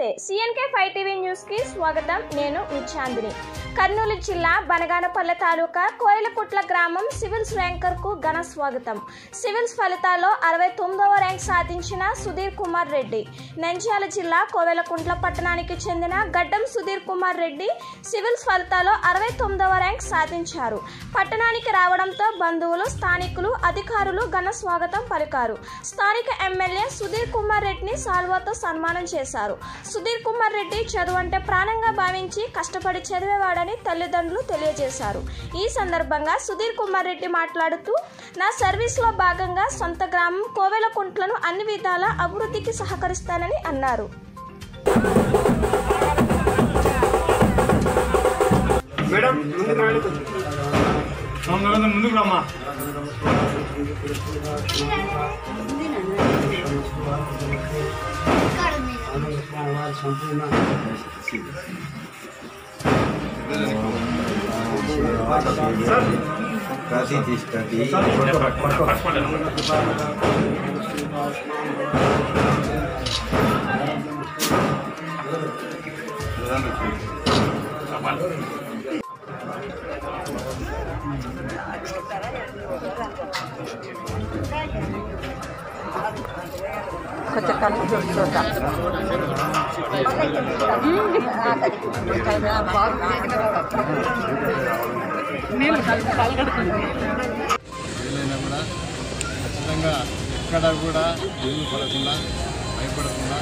నమస్తే CNK5 TV news కి స్వాగతం. నేను చాందిని. కర్నూలు జిల్లా బనగానపల్లె తాలూకా కోయిలకుట్ల గ్రామం సివిల్స్ ర్యాంకర్ కు ఘన స్వాగతం. సివిల్స్ ఫలితాల్లో 69వ ర్యాంక్ సాధించిన సుధీర్ కుమార్ రెడ్డి. నంద్యాల జిల్లా కోవెలకుంట్ల పట్టణానికి చెందిన గడ్డం సుధీర్ కుమార్ రెడ్డి సివిల్స్ ఫలితాల్లో 69వ ర్యాంక్ సాధించారు. పట్టణానికి రావడంతో బంధువులు, స్థానికులు, అధికారులు ఘన స్వాగతం పలికారు. స్థానిక ఎమ్మెల్యే సుధీర్ కుమార్ రెడ్డిని సాల్వాతో సన్మానం చేశారు. సుధీర్ కుమార్ రెడ్డి చదువు అంటే ప్రాణంగా భావించి కష్టపడి చదివేవాడని తల్లిదండ్రులు తెలియజేశారు. ఈ సందర్భంగా సుధీర్ కుమార్ రెడ్డి మాట్లాడుతూ, నా సర్వీస్ లో భాగంగా సొంత గ్రామం కోవెలకుంట్లను అన్ని విధాల అభివృద్ధికి సహకరిస్తానని అన్నారు. ఖచ్చితంగా ఎక్కడ కూడా ఏమీ పడకుండా భయపడకుండా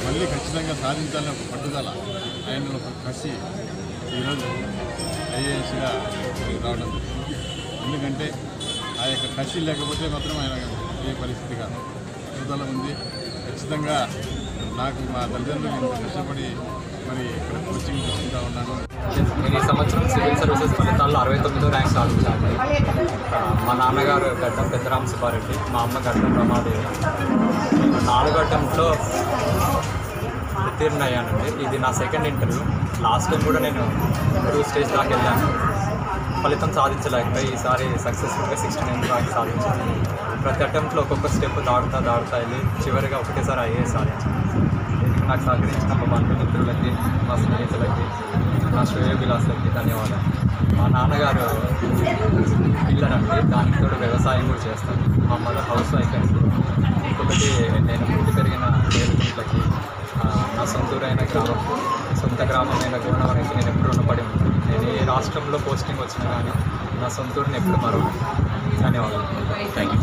మళ్ళీ ఖచ్చితంగా సాధించాలని ఒక పట్టుదల, ఆయనలో ఒక కసి ఈరోజు ఐఏఎస్గా రావడం. ఎందుకంటే ఆ యొక్క కసి లేకపోతే మాత్రం ఆయన ఏ పరిస్థితి కాదు. పట్టుదల ఉంది. ఖచ్చితంగా నాకు మా తల్లిదండ్రులు కష్టపడి మరి ఇక్కడ కోచింగ్ తీసుకుంటా ఉన్నాను. నేను ఈ సంవత్సరం సివిల్ సర్వీసెస్ ఫలితాల్లో 69వ ర్యాంక్ సాధించాను. మా నాన్నగారు గడ్డం పెద్దరామ సుబ్బారెడ్డి, మా అమ్మ గడ్డం రమాదేవి. 4వ అటెంప్ట్లో ఉత్తీర్ణ అయ్యానండి. ఇది నా సెకండ్ ఇంటర్వ్యూ. లాస్ట్ టైం కూడా నేను 2 స్టేజ్ దాకా వెళ్ళాను, ఫలితం సాధించలేకపోయి ఈసారి సక్సెస్ఫుల్గా 69 ర్యాంక్ సాధించాను. ప్రతి అటెంప్ట్లో ఒక్కొక్క స్టెప్ దాడుతా వెళ్ళి చివరిగా ఒకటేసారి ఐఏఎస్ సాధించాను. దీనికి నాకు సహకరించిన మా బంధుమిత్రులకి, మా స్నేహితులకి, నా శ్రేయోభిలాసులకి ధన్యవాదాలు. మా నాన్నగారు పిల్లర్ అండి, దానికి తోడు వ్యవసాయం కూడా చేస్తాను. మా మదర్ హౌస్ వైఫ్ అండి. ఇంకొకటి, నేను పుట్టి పెరిగిన కోయిలకుంట్లకి, నా సొంతూరైన గ్రామం, సొంత గ్రామమైన గోనవరానికి నేను ఎప్పుడు రుణపడి ఉంటాను. నేను ఏ రాష్ట్రంలో పోస్టింగ్ వచ్చినా కానీ నా సొంతూరుని ఎప్పుడు మరో. ధన్యవాదాలు. Thank you.